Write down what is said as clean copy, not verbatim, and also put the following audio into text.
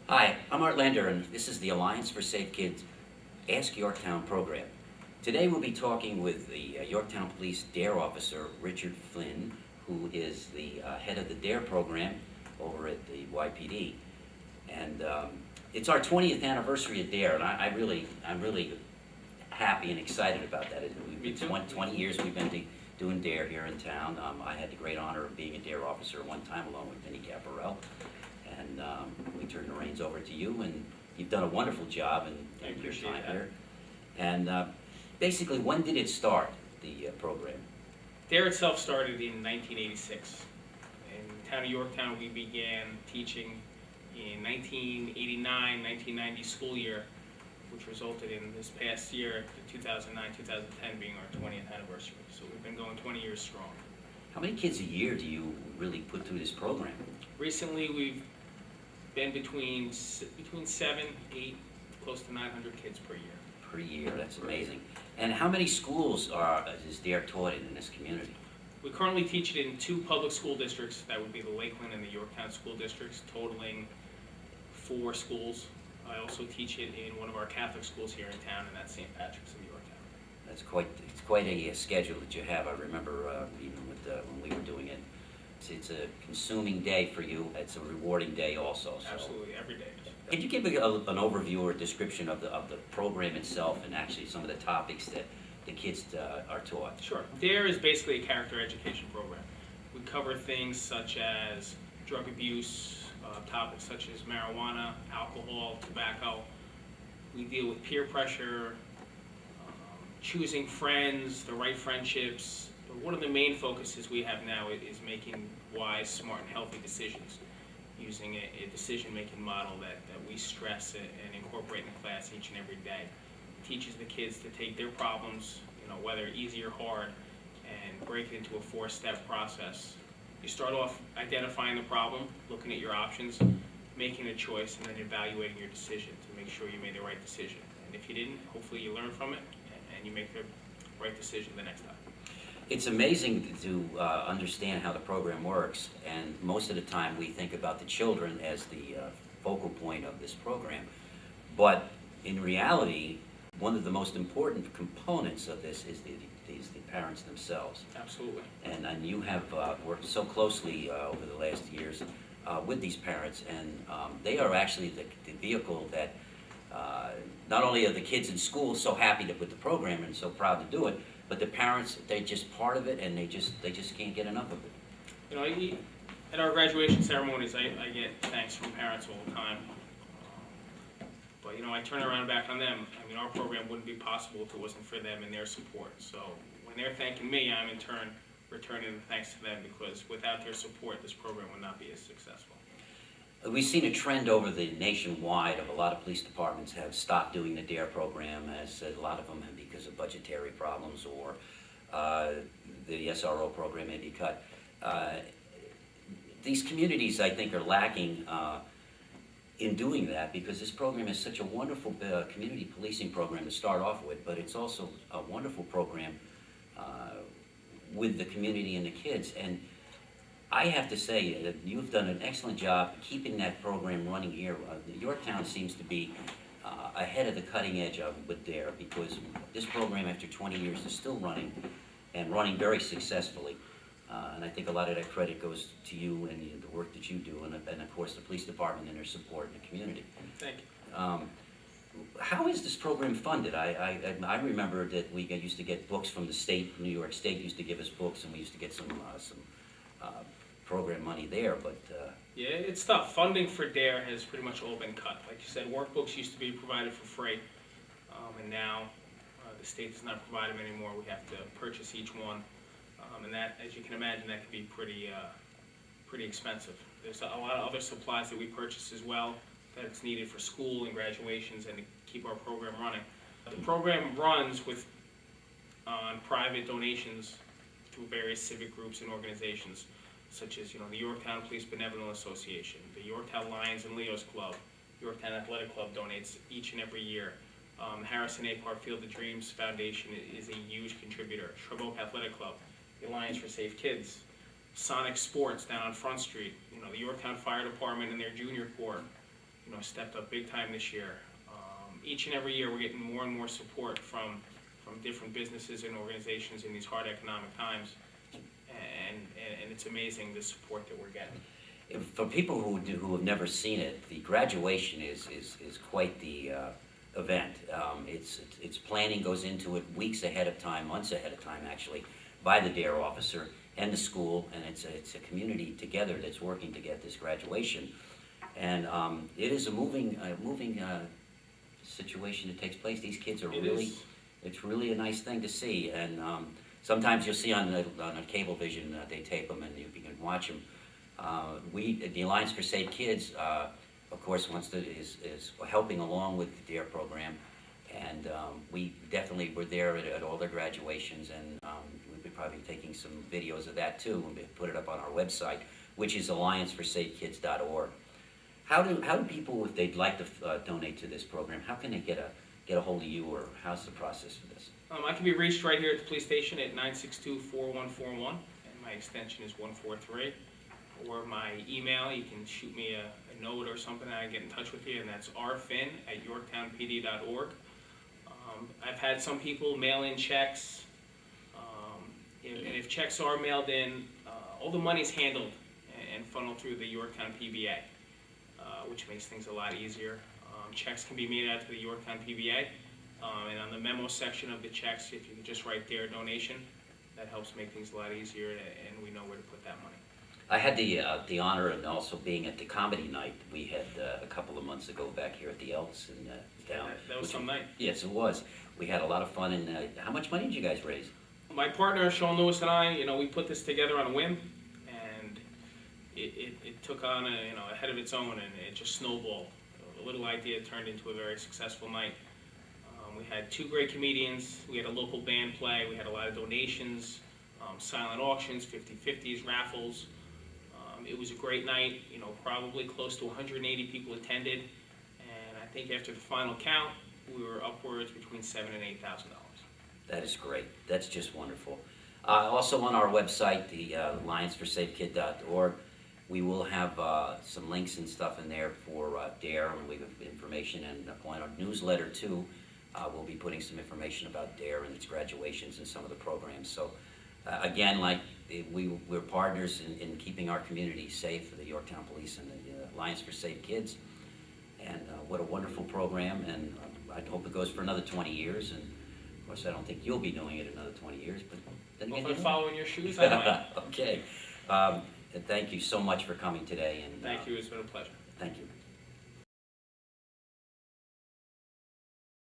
Hi, I'm Art Lender, and this is the Alliance for Safe Kids Ask Yorktown program. Today we'll be talking with the Yorktown Police DARE officer, Richard Flynn, who is the head of the DARE program over at the YPD. And it's our 20th anniversary of DARE, and I'm really happy and excited about that. Me too. 20 years we've been doing DARE here in town. I had the great honor of being a DARE officer one time along with Vinnie Caparel. And we turn the reins over to you, and you've done a wonderful job in your time here. And basically, when did it start, the program? DARE itself started in 1986. In the town of Yorktown, we began teaching in 1989-1990 school year, which resulted in this past year, the 2009-2010, being our 20th anniversary. So we've been going 20 years strong. How many kids a year do you really put through this program? Recently, we've been between 7, 8, close to 900 kids per year. Per year, that's amazing. And how many schools is DARE taught in this community? We currently teach it in 2 public school districts. That would be the Lakeland and the Yorktown school districts, totaling 4 schools. I also teach it in one of our Catholic schools here in town, and that's St. Patrick's in Yorktown. It's quite a schedule that you have. I remember even with when we were doing it. It's a consuming day for you. It's a rewarding day also. So. Absolutely, every day. Could you give an overview or a description of the program itself and actually some of the topics that the kids are taught? Sure. DARE is basically a character education program. We cover things such as drug abuse, topics such as marijuana, alcohol, tobacco. We deal with peer pressure, choosing friends, the right friendships. But one of the main focuses we have now is making wise, smart, and healthy decisions, using a decision-making model that we stress and incorporate in the class each and every day. It teaches the kids to take their problems, whether easy or hard, and break it into a 4-step process. You start off identifying the problem, looking at your options, making a choice, and then evaluating your decision to make sure you made the right decision. And if you didn't, hopefully you learn from it and you make the right decision the next time. It's amazing to understand how the program works, and most of the time we think about the children as the focal point of this program. But in reality, one of the most important components of this is the parents themselves. Absolutely. And you have worked so closely over the last years with these parents, and they are actually the vehicle that not only are the kids in school so happy with the program and so proud to do it, but the parents, they're just part of it, and they just can't get enough of it. At our graduation ceremonies, I get thanks from parents all the time. But I turn around back on them. Our program wouldn't be possible if it wasn't for them and their support. So when they're thanking me, I'm in turn returning the thanks to them, because without their support, this program would not be as successful. We've seen a trend over the nationwide of a lot of police departments have stopped doing the DARE program, as a lot of them have because of budgetary problems, or the SRO program may be cut. These communities, I think, are lacking in doing that, because this program is such a wonderful community policing program to start off with, but it's also a wonderful program with the community and the kids. And I have to say that you've done an excellent job keeping that program running here. Yorktown seems to be ahead of the cutting edge with DARE, because this program, after 20 years, is still running, and running very successfully. And I think a lot of that credit goes to you and the work that you do, and of course the police department and their support in the community. Thank you. How is this program funded? I remember that we used to get books from the state. New York State used to give us books, and we used to get some program money there, but... Yeah, it's tough. Funding for DARE has pretty much all been cut. Like you said, workbooks used to be provided for free, and now the state does not provide them anymore. We have to purchase each one, and that, as you can imagine, that can be pretty expensive. There's a lot of other supplies that we purchase as well that's needed for school and graduations and to keep our program running. The program runs on private donations through various civic groups and organizations, such as the Yorktown Police Benevolent Association, the Yorktown Lions and Leos Club, Yorktown Athletic Club donates each and every year. Harrison A. Park Field of Dreams Foundation is a huge contributor. Shrub Oak Athletic Club, the Alliance for Safe Kids, Sonic Sports down on Front Street, the Yorktown Fire Department and their junior corps, stepped up big time this year. Each and every year, we're getting more and more support from different businesses and organizations in these hard economic times, and it's amazing the support that we're getting. For people who have never seen it, the graduation is quite the event. It's planning goes into it weeks ahead of time, months ahead of time actually, by the DARE officer and the school, and it's a community together that's working to get this graduation. And it is a moving situation that takes place. These kids are it's really a nice thing to see. And sometimes you'll see on a cable vision, they tape them and you can watch them. The Alliance for Safe Kids, of course, is helping along with the DARE program, and we definitely were there at all their graduations, and we'll be probably taking some videos of that too, and we'll put it up on our website, which is allianceforsafekids.org. How do people, if they'd like to donate to this program, how can they get a hold of you, or how's the process for this? I can be reached right here at the police station at 962-4141, and my extension is 143. Or my email, you can shoot me a note or something, and I get in touch with you, and that's rfin@yorktownpd.org. I've had some people mail in checks, and if checks are mailed in, all the money's handled and funneled through the Yorktown PBA, which makes things a lot easier. Checks can be made out to the Yorktown PBA, and on the memo section of the checks, if you can just write DARE donation, that helps make things a lot easier, and we know where to put that money. I had the honor of also being at the comedy night we had a couple of months ago back here at the Elks in town. That was some night. Yes, it was. We had a lot of fun. And how much money did you guys raise? My partner Sean Lewis and I, we put this together on a whim, and it took on a head of its own, and it just snowballed. A little idea turned into a very successful night. We had two great comedians. We had a local band play. We had a lot of donations, silent auctions, 50/50s, raffles. It was a great night, probably close to 180 people attended, and I think after the final count, we were upwards between $7,000 and $8,000. That is great. That's just wonderful. Also on our website, the allianceforsafekid.org, we will have some links and stuff in there for DARE, and we have information, and on our newsletter too, we'll be putting some information about DARE and its graduations and some of the programs. So again, we're partners in keeping our community safe for the Yorktown Police and the Alliance for Safe Kids. And what a wonderful program, and I hope it goes for another 20 years. And of course, I don't think you'll be doing it another 20 years, but then again, if I follow in your shoes, I might. Okay. And thank you so much for coming today. And thank you. It's been a pleasure. Thank you.